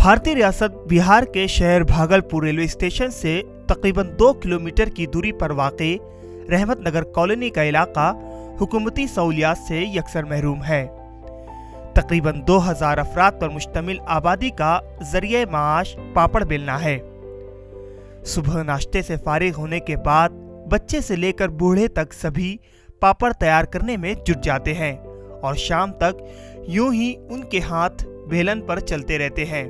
भारतीय रियासत बिहार के शहर भागलपुर रेलवे स्टेशन से तकरीबन 2 किलोमीटर की दूरी पर वाक़ई रहमत नगर कॉलोनी का इलाका हुकूमती सहूलियात से यकसर महरूम है। तकरीबन 2000 अफराद पर मुश्तमिल आबादी का जरिए माश पापड़ बेलना है। सुबह नाश्ते से फारिग होने के बाद बच्चे से लेकर बूढ़े तक सभी पापड़ तैयार करने में जुट जाते हैं और शाम तक यूं ही उनके हाथ बेलन पर चलते रहते हैं।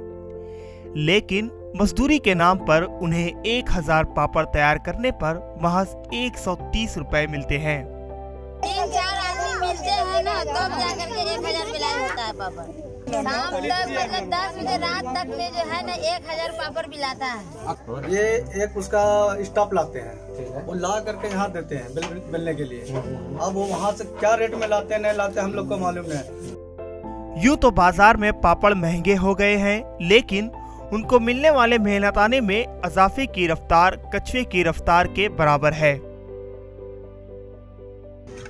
लेकिन मजदूरी के नाम पर उन्हें 1000 पापड़ तैयार करने पर महज 130 रुपए मिलते हैं। 3-4 आदमी मिलते हैं ना, तब जाकर के 1000 बिलाई होता है पापड़। शाम तक मतलब 10 बजे रात तक में जो है ना 1000 पापड़ बिलाता है। ये एक उसका स्टॉप लाते हैं, वो ला करके यहाँ देते हैं बेलने के लिए। अब वो वहाँ से क्या रेट में लाते हैं नहीं लाते हम लोग को मालूम नहीं। यूं तो बाजार में पापड़ महंगे हो गए हैं, लेकिन उनको मिलने वाले मेहनताने में इजाफे की रफ्तार कछुए की रफ्तार के बराबर है।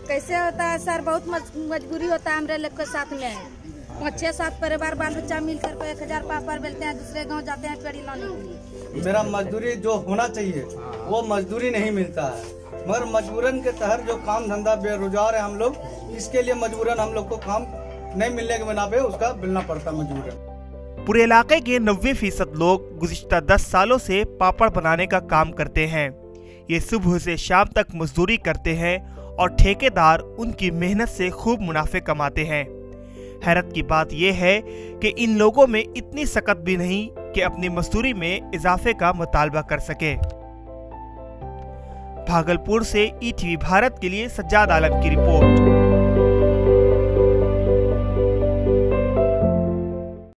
कैसे होता है सर, बहुत मजबूरी होता है हमारे लोग के साथ में। 5-6-7 परिवार बाल बच्चा मिलकर 1000 पापड़ बेलते हैं, दूसरे गांव जाते हैं पेड़ी लाने के लिए। मेरा मजदूरी जो होना चाहिए वो मजदूरी नहीं मिलता है, मगर मजबूरन के तहत जो काम धंधा बेरोजगार है हम लोग, इसके लिए मजबूरन हम लोग को काम नहीं मिलने के बिना पे उसका मिलना पड़ता मजबूरन। पूरे इलाके के 90% लोग गुज़िश्ता 10 सालों से पापड़ बनाने का काम करते हैं। ये सुबह से शाम तक मजदूरी करते हैं और ठेकेदार उनकी मेहनत से खूब मुनाफे कमाते हैं। हैरत की बात यह है कि इन लोगों में इतनी सकत भी नहीं कि अपनी मजदूरी में इजाफे का मुतालबा कर सके। भागलपुर से ईटीवी भारत के लिए सज्जाद आलम की रिपोर्ट।